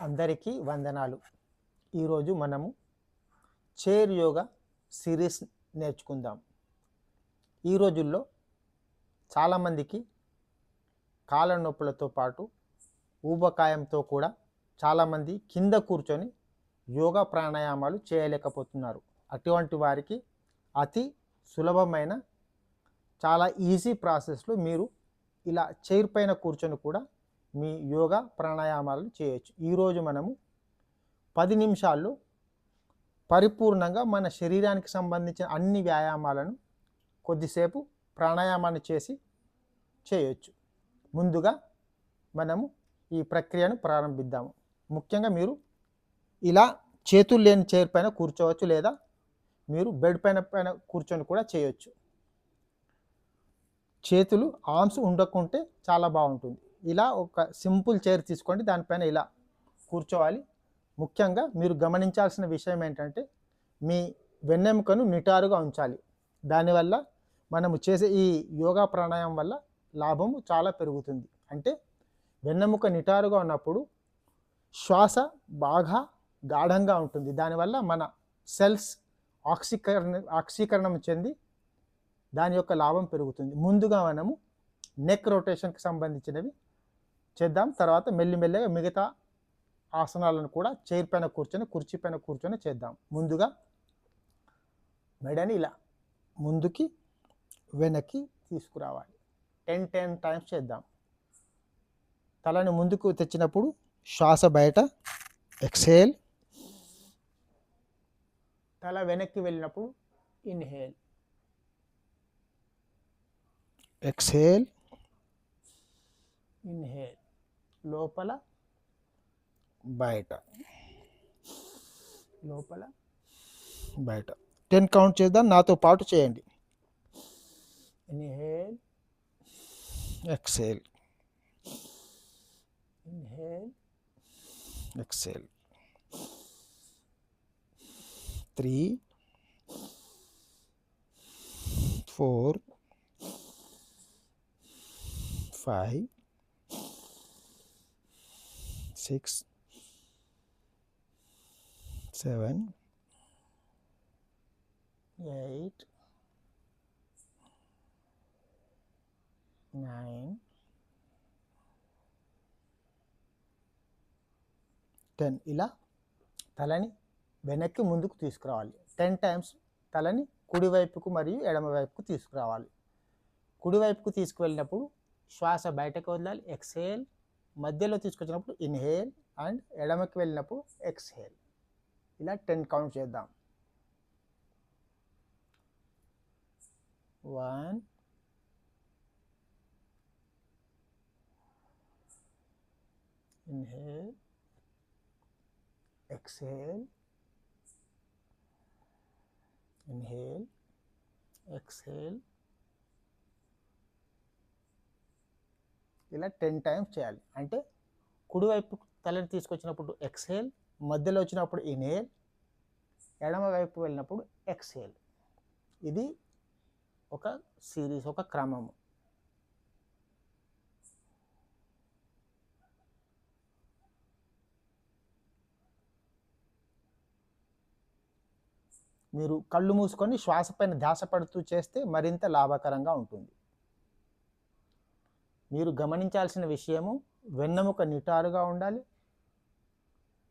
అందరికీ వందనాలు. ఈరోజు మనము చైర్ యోగా సిరీస్ నేర్చుకుందాం. ఈ రోజుల్లో చాలామందికి కాళ్ళ నొప్పులతో పాటు ఊబకాయంతో కూడా చాలామంది కింద కూర్చొని యోగా ప్రాణాయామాలు చేయలేకపోతున్నారు. అటువంటి వారికి అతి సులభమైన చాలా ఈజీ ప్రాసెస్లో మీరు ఇలా చైర్ పైన కూర్చొని కూడా మీ యోగా ప్రాణాయామాలను చేయొచ్చు. ఈరోజు మనము 10 నిమిషాల్లో పరిపూర్ణంగా మన శరీరానికి సంబంధించిన అన్ని వ్యాయామాలను కొద్దిసేపు ప్రాణాయామాన్ని చేసి చేయొచ్చు. ముందుగా మనము ఈ ప్రక్రియను ప్రారంభిద్దాము. ముఖ్యంగా మీరు ఇలా చేతులు లేని చైర్ పైన కూర్చోవచ్చు, లేదా మీరు బెడ్ పైన కూర్చొని కూడా చేయొచ్చు. చేతులు ఆర్మ్స్ ఉండకుంటే చాలా బాగుంటుంది. ఇలా ఒక సింపుల్ చైర్ తీసుకోండి, దానిపైన ఇలా కూర్చోవాలి. ముఖ్యంగా మీరు గమనించాల్సిన విషయం ఏంటంటే మీ వెన్నెముకను నిటారుగా ఉంచాలి. దానివల్ల మనము చేసే ఈ యోగా ప్రాణాయామం వల్ల లాభము చాలా పెరుగుతుంది. అంటే వెన్నెముక నిటారుగా ఉన్నప్పుడు శ్వాస బాగా గాఢంగా ఉంటుంది. దానివల్ల మన సెల్స్ ఆక్సీకరణం చెంది దాని యొక్క లాభం పెరుగుతుంది. ముందుగా మనము నెక్ రొటేషన్కి సంబంధించినవి చేద్దాం. తర్వాత మెల్లిమెల్లిగా మిగతా ఆసనాలను కూడా చైర్ పైన కూర్చొని కుర్చీ పైన కూర్చొని చేద్దాం. ముందుగా మెడని ఇలా ముందుకి వెనక్కి తీసుకురావాలి. 10 టైమ్స్ చేద్దాం. తలని ముందుకు తెచ్చినప్పుడు శ్వాస బయట, ఎక్సేల్. తల వెనక్కి వెళ్ళినప్పుడు ఇన్హేల్, ఎక్సేల్, ఇన్హేల్. లోపల బయట, లోపల బయట. 10 కౌంట్ చేద్దాం, నాతో పాటు చేయండి. Inhale, exhale, inhale, exhale. 3 4 5 6 7 8 9 10. ఇలా తలని వెనక్కి ముందుకు తీసుకురావాలి. 10 టైమ్స్ తలని కుడివైపుకు మరియు ఎడమవైపుకు తీసుకురావాలి. కుడివైపుకు తీసుకువెళ్ళినప్పుడు శ్వాస బయటకు వదలాలి, ఎక్సేల్. మధ్యలో తీసుకొచ్చినప్పుడు ఇన్హేల్ అండ్ ఎడమకి వెళ్ళినప్పుడు ఎక్స్హేల్. ఇలా 10 కౌంట్ చేద్దాం. 1 ఇన్హేల్, ఎక్స్హేల్, ఇన్హేల్, ఎక్స్హేల్. ఇలా 10 టైమ్స్ చేయాలి. అంటే కుడివైపు తలని తీసుకొచ్చినప్పుడు ఎక్స్హేల్, మధ్యలో వచ్చినప్పుడు ఇన్హేల్, ఎడమ వైపు వెళ్ళినప్పుడు ఎక్స్హేల్. ఇది ఒక సిరీస్, ఒక క్రమము. మీరు కళ్ళు మూసుకొని శ్వాస పైన ధ్యాస పడుతూ చేస్తే మరింత లాభకరంగా ఉంటుంది. మీరు గమనించాల్సిన విషయము, వెన్నెముక నిటారుగా ఉండాలి.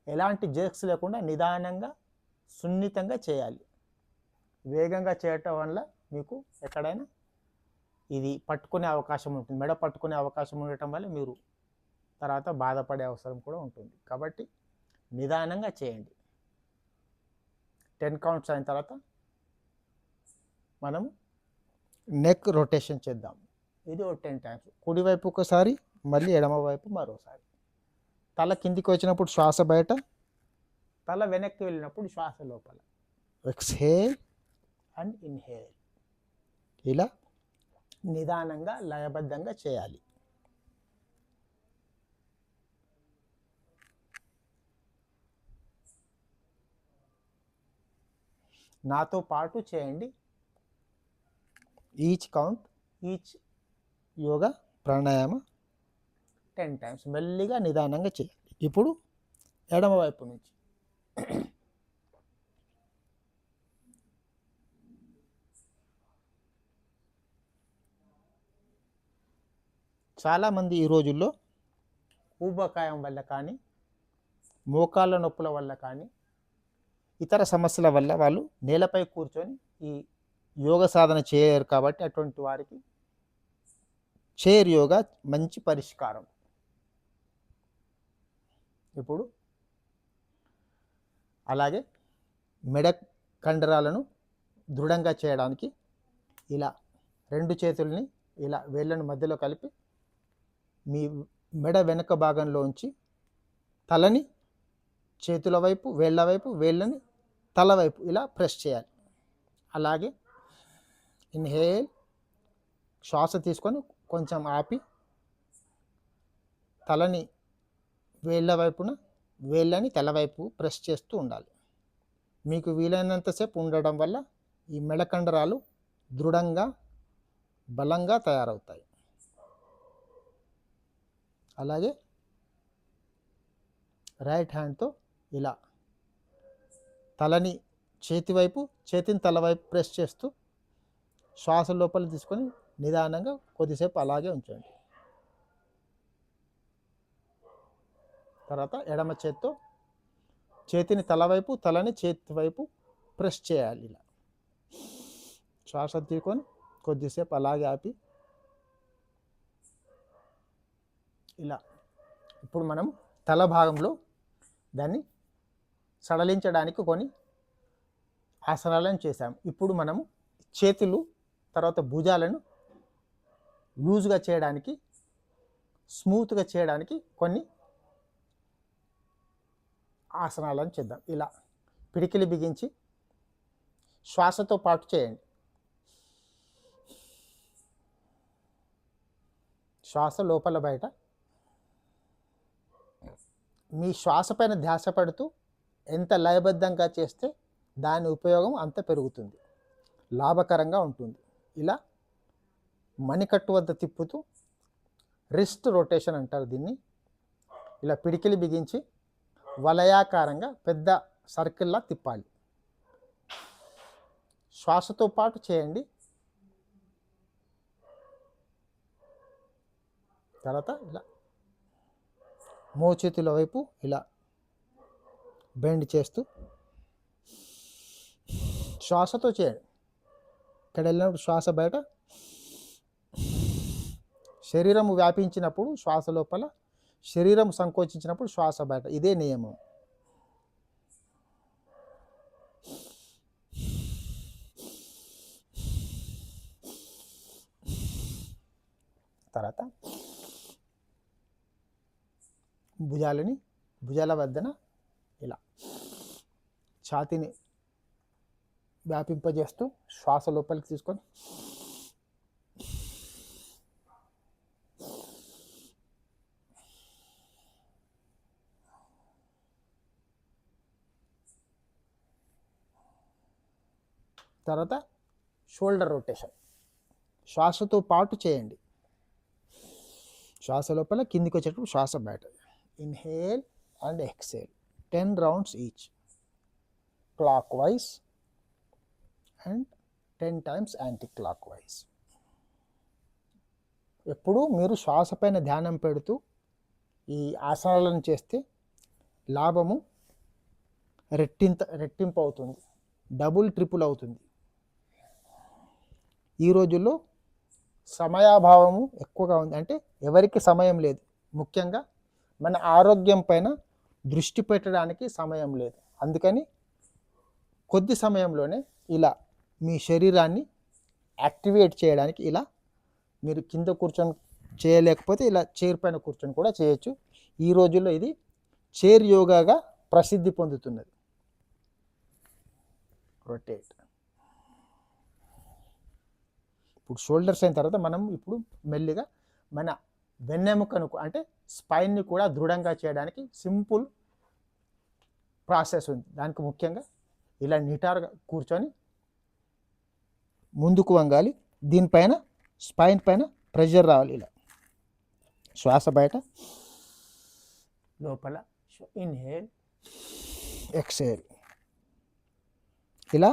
ఎలాంటి జర్క్స్ లేకుండా నిదానంగా సున్నితంగా చేయాలి. వేగంగా చేయటం వల్ల మీకు ఎక్కడైనా ఇది పట్టుకునే అవకాశం ఉంటుంది. మెడ పట్టుకునే అవకాశం ఉండటం వల్ల మీరు తర్వాత బాధపడే అవసరం కూడా ఉంటుంది. కాబట్టి నిదానంగా చేయండి. 10 కౌంట్స్ అయిన తర్వాత మనం నెక్ రొటేషన్ చేద్దాం. ఇది ఒక 10 టైమ్స్. కుడివైపు ఒకసారి, మళ్ళీ ఎడమవైపు మరోసారి. తల కిందికి వచ్చినప్పుడు శ్వాస బయట, తల వెనక్కి వెళ్ళినప్పుడు శ్వాస లోపల. Exhale and inhale. ఇలా నిదానంగా లయబద్ధంగా చేయాలి. నాతో పాటు చేయండి. Each count, each yoga pranayama 10 times. మెల్లిగా నిదానంగా చేయాలి. ఇప్పుడు ఎడమ వైపు నుంచి. చాలామంది ఈ రోజుల్లో ఊబకాయం వల్ల కానీ, మోకాళ్ళ నొప్పుల వల్ల కానీ, ఇతర సమస్యల వల్ల వాళ్ళు నేలపై కూర్చొని ఈ యోగ సాధన చేయరు. కాబట్టి అటువంటి వారికి చైర్ యోగా మంచి పరిష్కారం. ఇప్పుడు అలాగే మెడ కండరాలను దృఢంగా చేయడానికి ఇలా 2 చేతుల్ని ఇలా వేళ్ళను మధ్యలో కలిపి మీ మెడ వెనుక భాగంలో ఉంచి తలని చేతుల వైపు, వేళ్ళ వైపు, వేళ్ళని తల వైపు ఇలా ప్రెస్ చేయాలి. అలాగే ఇన్హేల్, శ్వాస తీసుకొని కొంచెం ఆపి తలని వేళ్ళ వైపున, వేళ్ళని తల వైపు ప్రెస్ చేస్తూ ఉండాలి. మీకు వీలైనంతసేపు ఉండడం వల్ల ఈ మెడ కండరాలు దృఢంగా, బలంగా తయారవుతాయి. అలాగే రైట్ హ్యాండ్తో ఇలా తలని చేతి వైపు, చేతిని తల వైపు ప్రెస్ చేస్తూ శ్వాస లోపల తీసుకొని నిదానంగా కొద్దిసేపు అలాగే ఉంచండి. తర్వాత ఎడమ చేత్తో చేతిని తల వైపు, తలని చేతి వైపు ప్రెస్ చేయాలి. ఇలా శ్వాస తీసుకొని కొద్దిసేపు అలాగే ఆపి ఇలా. ఇప్పుడు మనం తల భాగంలో దాన్ని సడలించడానికి కొన్ని ఆసనాలను చేసాం. ఇప్పుడు మనము చేతులు తర్వాత భుజాలను లూజ్గా చేయడానికి, స్మూత్గా చేయడానికి కొన్ని ఆసనాలను చేద్దాం. ఇలా పిడికిలి బిగించి శ్వాసతో పాటు చేయండి. శ్వాస లోపల బయట. మీ శ్వాస పైన ధ్యాస పడుతూ ఎంత లయబద్ధంగా చేస్తే దాని ఉపయోగం అంత పెరుగుతుంది, లాభకరంగా ఉంటుంది. ఇలా మణికట్టు వద్ద తిప్పుతూ రిస్ట్ రొటేషన్ అంటారు దీన్ని. ఇలా పిడికిలి బిగించి వలయాకారంగా పెద్ద సర్కిల్లా తిప్పాలి. శ్వాసతో పాటు చేయండి. తర్వాత ఇలా మోచేతుల వైపు ఇలా బెండ్ చేస్తూ శ్వాసతో చేయండి. ఇక్కడ వెళ్ళినప్పుడు శ్వాస బయట, శరీరం వ్యాపించినప్పుడు శ్వాస లోపల, శరీరం సంకోచించినప్పుడు శ్వాస బయట. ఇదే నియమం. తర్వాత భుజాల వద్దన ఇలా ఛాతీని వ్యాపింపజేస్తూ శ్వాస లోపలికి తీసుకొని తర్వాత షోల్డర్ రొటేషన్ శ్వాసతో పాటు చేయండి. శ్వాస లోపల కిందికి వచ్చేటప్పుడు శ్వాస బయట. Inhale and exhale 10 rounds each, clock wise and 10 times anti clock wise. ఎప్పుడు మీరు శ్వాస పైన ధ్యానం పెడుతూ ఈ ఆసనాలను చేస్తే లాభము రెట్టింపు అవుతుంది, డబుల్ ట్రిపుల్ అవుతుంది. ఈ రోజుల్లో సమయాభావము ఎక్కువగా ఉంది. అంటే ఎవరికి సమయం లేదు. ముఖ్యంగా మన ఆరోగ్యం పైన దృష్టి పెట్టడానికి సమయం లేదు. అందుకని కొద్ది సమయంలోనే ఇలా మీ శరీరాన్ని యాక్టివేట్ చేయడానికి ఇలా మీరు కింద కూర్చొని చేయలేకపోతే ఇలా చైర్ పైన కూర్చొని కూడా చేయొచ్చు. ఈ రోజుల్లో ఇది చైర్ యోగాగా ప్రసిద్ధి పొందుతున్నది. రొటేట్. ఇప్పుడు షోల్డర్స్ అయిన తర్వాత మనం ఇప్పుడు మెల్లిగా మన వెన్నెముకను అంటే స్పైన్ని కూడా దృఢంగా చేయడానికి సింపుల్ ప్రాసెస్ ఉంది. దానికి ముఖ్యంగా ఇలా నిటారుగా కూర్చొని ముందుకు వంగాలి. దీనిపైన స్పైన్ పైన ప్రెషర్ రావాలి. ఇలా శ్వాస బయట, లోపల. Inhale exhale. ఇలా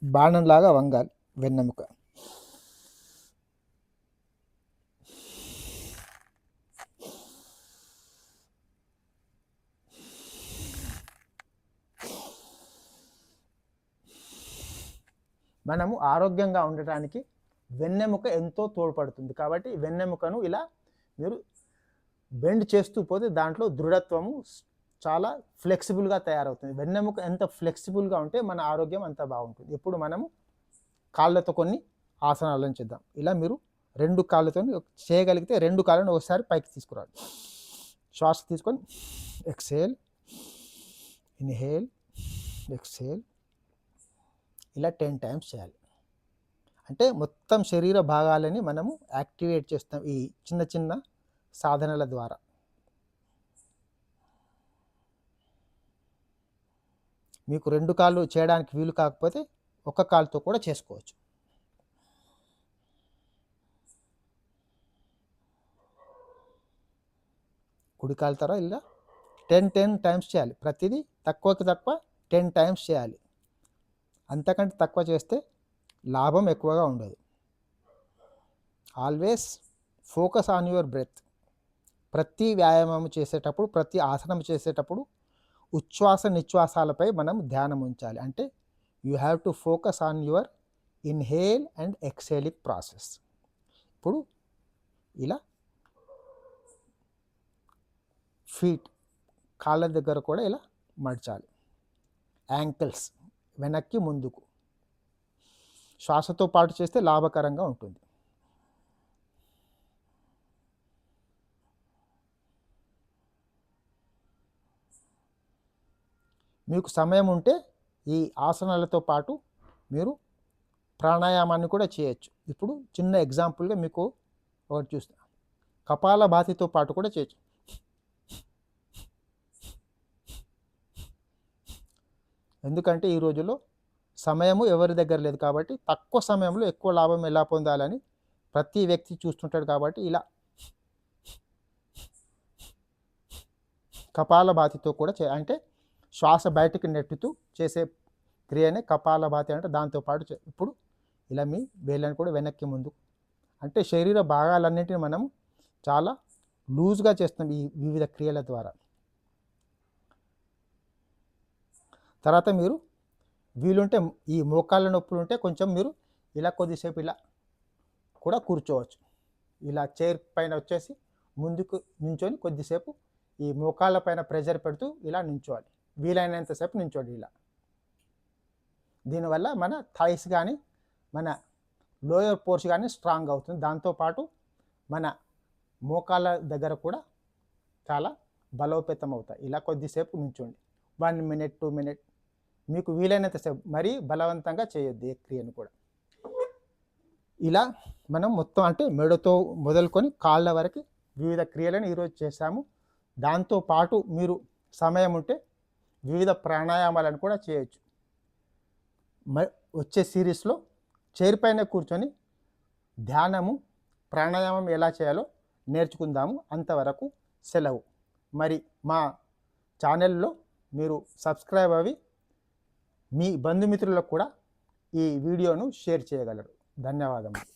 బాణంలాగా వంగాలి వెన్నెముక. మనము ఆరోగ్యంగా ఉండటానికి వెన్నెముక ఎంతో తోడ్పడుతుంది. కాబట్టి వెన్నెముకను ఇలా మీరు బెండ్ చేస్తూ పోతే దాంట్లో దృఢత్వము చాలా ఫ్లెక్సిబుల్గా తయారవుతుంది. వెన్నెముక ఎంత ఫ్లెక్సిబుల్గా ఉంటే మన ఆరోగ్యం అంత బాగుంటుంది. ఇప్పుడు మనము కాళ్ళతో కొన్ని ఆసనాలను చేద్దాం. ఇలా మీరు 2 కాళ్ళతో చేయగలిగితే 2 కాళ్ళను ఒకసారి పైకి తీసుకురావాలి. శ్వాస తీసుకొని ఎక్సేల్, ఇన్హేల్, ఎక్సేల్. ఇలా 10 టైమ్స్ చేయాలి. అంటే మొత్తం శరీర భాగాలని మనము యాక్టివేట్ చేస్తాం ఈ చిన్న చిన్న సాధనల ద్వారా. మీకు 2 కాళ్ళు చేయడానికి వీలు కాకపోతే ఒక కాలుతో కూడా చేసుకోవచ్చు. కుడి కాలు తర్వాత ఇలా 10 టైమ్స్ చేయాలి. ప్రతిదీ తక్కువకి తక్కువ 10 టైమ్స్ చేయాలి. అంతకంటే తక్కువ చేస్తే లాభం ఎక్కువగా ఉండదు. Always focus on your breath. ప్రతి వ్యాయామం చేసేటప్పుడు, ప్రతి ఆసనం చేసేటప్పుడు ఉచ్ఛ్వాస నిశ్వాసాలపై మనం ధ్యానం ఉంచాలి. అంటే you have to focus on your inhale and exhaling process. ఇప్పుడు ఇలా ఫీట్ కాళ్ళ దగ్గర కూడా ఇలా మడచాలి. యాంకిల్స్ వెనక్కి ముందుకు. శ్వాసతో పాటు చేస్తే లాభకరంగా ఉంటుంది. మీకు సమయం ఉంటే ఈ ఆసనాలతో పాటు మీరు ప్రాణాయామాన్ని కూడా చేయొచ్చు. ఇప్పుడు చిన్న ఎగ్జాంపుల్గా మీకు ఒకటి చూస్తా. కపాలభాతితో పాటు కూడా చేయొచ్చు. ఎందుకంటే ఈ రోజుల్లో సమయము ఎవరి దగ్గర లేదు కాబట్టి తక్కువ సమయంలో ఎక్కువ లాభం ఎలా పొందాలని ప్రతి వ్యక్తి చూస్తుంటాడు. కాబట్టి ఇలా కపాలభాతితో కూడా అంటే శ్వాస బయటికి నెట్టుతూ చేసే క్రియనే కపాలభాతి అంటే. దాంతోపాటు ఇప్పుడు ఇలా మీ వేళ్ళని కూడా వెనక్కి ముందు, అంటే శరీర భాగాలన్నింటినీ మనం చాలా లూజ్గా చేస్తాం ఈ వివిధ క్రియల ద్వారా. తర్వాత మీరు వీలుంటే ఈ మోకాళ్ళ నొప్పులు ఉంటే కొంచెం మీరు ఇలా కొద్దిసేపు ఇలా కూడా కూర్చోవచ్చు. ఇలా చైర్ పైన వచ్చేసి ముందుకు నించొని కొద్దిసేపు ఈ మోకాళ్ళ పైన ప్రెషర్ పెడుతూ ఇలా నించోవాలి. వీలైనంతసేపు నించోండి ఇలా. దీనివల్ల మన థైస్ కానీ మన లోయర్ పోర్స్ కానీ స్ట్రాంగ్ అవుతుంది. దాంతోపాటు మన మోకాళ్ళ దగ్గర కూడా చాలా బలోపేతం అవుతాయి. ఇలా కొద్దిసేపు నించోండి. 1 మినిట్ 2 మినిట్ మీకు వీలైనంతసేపు. మరీ బలవంతంగా చేయొద్దు ఏ క్రియను కూడా. ఇలా మనం మొత్తం అంటే మెడతో మొదలుకొని కాళ్ళ వరకు వివిధ క్రియలను ఈరోజు చేశాము. దాంతోపాటు మీరు సమయం ఉంటే వివిధ ప్రాణాయామాలను కూడా చేయొచ్చు. వచ్చే సిరీస్లో చైర్ పైన కూర్చొని ధ్యానము ప్రాణాయామం ఎలా చేయాలో నేర్చుకుందాము. అంతవరకు సెలవు. మరి మా ఛానల్లో మీరు సబ్స్క్రైబ్ అవి మీ బంధుమిత్రులకు కూడా ఈ వీడియోను షేర్ చేయగలరు. ధన్యవాదములు.